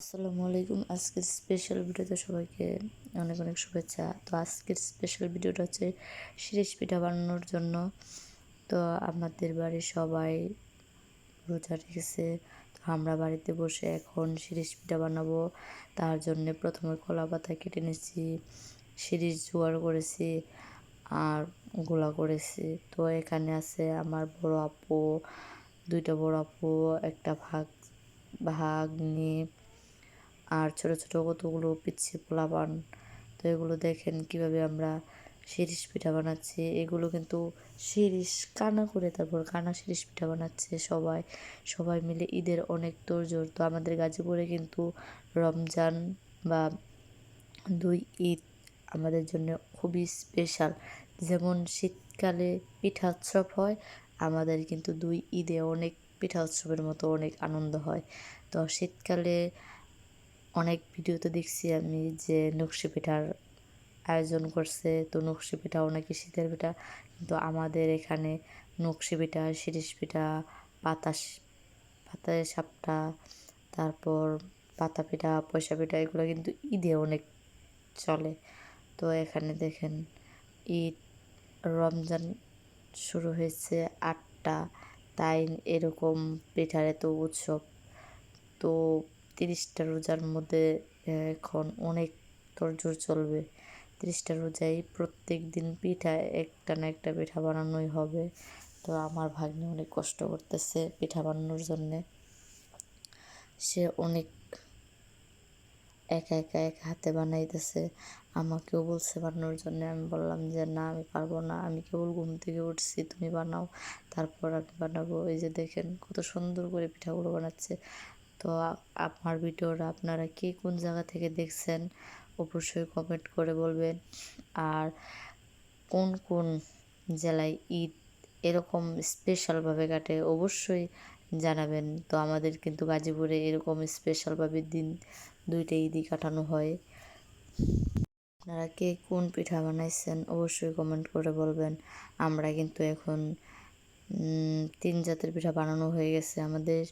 আসসালামু আলাইকুম। আজকের স্পেশাল ভিডিওতে সবাইকে অনেক অনেক শুভেচ্ছা। তো আজকের স্পেশাল ভিডিওটা হচ্ছে শিরিষ পিঠা বানানোর জন্য। তো আমাদের বাড়ির সবাই রোজা রেখেছে, তো আমরা বাড়িতে বসে এখন শিরিষ পিঠা বানাবো। তার জন্য প্রথমে কলা পাতা কেটে নিয়েছি, শিরিষ জোগাড় করেছি আর গোলা করেছি। তো এখানে আছে আমার বড় আপু, দুইটা বড় আপু, একটা ভাগ্নি আর ছোট ছোট কতগুলো পিচ্ছি পোলাপান। তো এগুলো দেখেন কিভাবে আমরা শিরিষ পিঠা বানাচ্ছি। এগুলো কিন্তু শিরিষ কানা করে তারপর কানা শিরিষ পিঠা বানাচ্ছে সবাই সবাই মিলে। ঈদের অনেক তোড়জোড়। তো আমাদের গাজীপুরে কিন্তু রমজান বা দুই ঈদ আমাদের জন্য খুবই স্পেশাল। যেমন শীতকালে পিঠা উৎসব হয়, আমাদের কিন্তু দুই ঈদে অনেক পিঠা উৎসবের মতো অনেক আনন্দ হয়। তো শীতকালে অনেক ভিডিওতে দেখছি আমি যে নকশি পিঠার আয়োজন করছে। তো নকশি পিঠাও নাকি শীতের পিঠা, কিন্তু আমাদের এখানে নকশি পিঠা, শিরিষ পিঠা, পাতায় সাপটা, তারপর পাতা পিঠা, পয়সা পিঠা এগুলো কিন্তু ঈদে অনেক চলে। তো এখানে দেখেন ঈদ, রমজান শুরু হয়েছে 8টা, তাই এরকম পিঠার এত উৎসব। তো 30টা রোজার মধ্যে এখন অনেক তোড়জোড় চলবে। 30টা রোজায় প্রত্যেক দিন পিঠা, একটা না একটা পিঠা বানানোই হবে। তো আমার ভাগ্নে অনেক কষ্ট করতেছে পিঠা বানানোর জন্যে। সে অনেক একা একা এক হাতে বানাইতেছে। আমাকেও বলছে বানানোর জন্য। আমি বললাম যে না, আমি পারবো না, আমি কেবল ঘুম থেকে উঠছি, তুমি বানাও, তারপর আমি বানাবো। এই যে দেখেন কত সুন্দর করে পিঠাগুলো বানাচ্ছে। তো আমার ভিডিওটা আপনারা কে কোন জায়গা থেকে দেখছেন অবশ্যই কমেন্ট করে বলবেন। আর কোন কোন জেলায় ঈদ এরকম স্পেশালভাবে কাটে অবশ্যই জানাবেন। তো আমাদের কিন্তু গাজীপুরে এরকম স্পেশালভাবে দিন দুইটা ঈদই কাটানো হয়। আপনারা কে কোন পিঠা বানাইছেন অবশ্যই কমেন্ট করে বলবেন। আমরা কিন্তু এখন 3 জাতের পিঠা বানানো হয়ে গেছে আমাদের।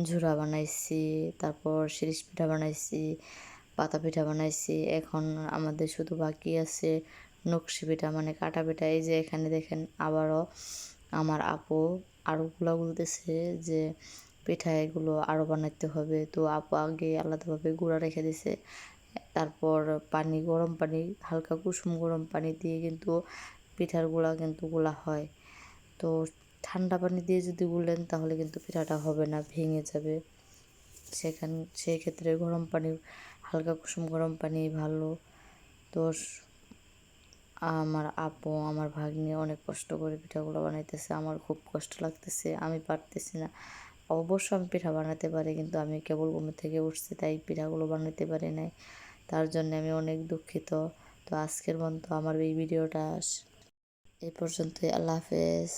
ঝুরা বানাইছি, তারপর শিরিষ পিঠা বানাইছি, পাতা পিঠা বানাইছি। এখন আমাদের শুধু বাকি আছে নকশি পিঠা মানে কাটা পিঠা। এই যে এখানে দেখেন আবারও আমার আপু আরও গুলা গুলতেছে যে পিঠা এগুলো আরও বানাইতে হবে। তো আপু আগে আলাদাভাবে গুঁড়া রেখে দিছে, তারপর পানি, গরম পানি, হালকা কুসুম গরম পানি দিয়ে কিন্তু পিঠার গুঁড়া কিন্তু গোলা হয়। তো ঠান্ডা পানি দিয়ে যদি গুলেন তাহলে কিন্তু পিঠাটা হবে না, ভেঙে যাবে। সেই ক্ষেত্রে গরম পানি, হালকা কুসুম গরম পানি ভালো। তো আমার আপু, আমার ভাগ্নে অনেক কষ্ট করে পিঠাগুলো বানাইতেছে। আমার খুব কষ্ট লাগতেছে, আমি পারতেছি না। অবশ্য আমি পিঠা বানাতে পারি, কিন্তু আমি কেবল ঘুম থেকে উঠছি তাই পিঠাগুলো বানাতে পারি নাই। তার জন্য আমি অনেক দুঃখিত। তো আজকের মতো আমার এই ভিডিওটা এই পর্যন্তই। আল্লাহ হাফেজ।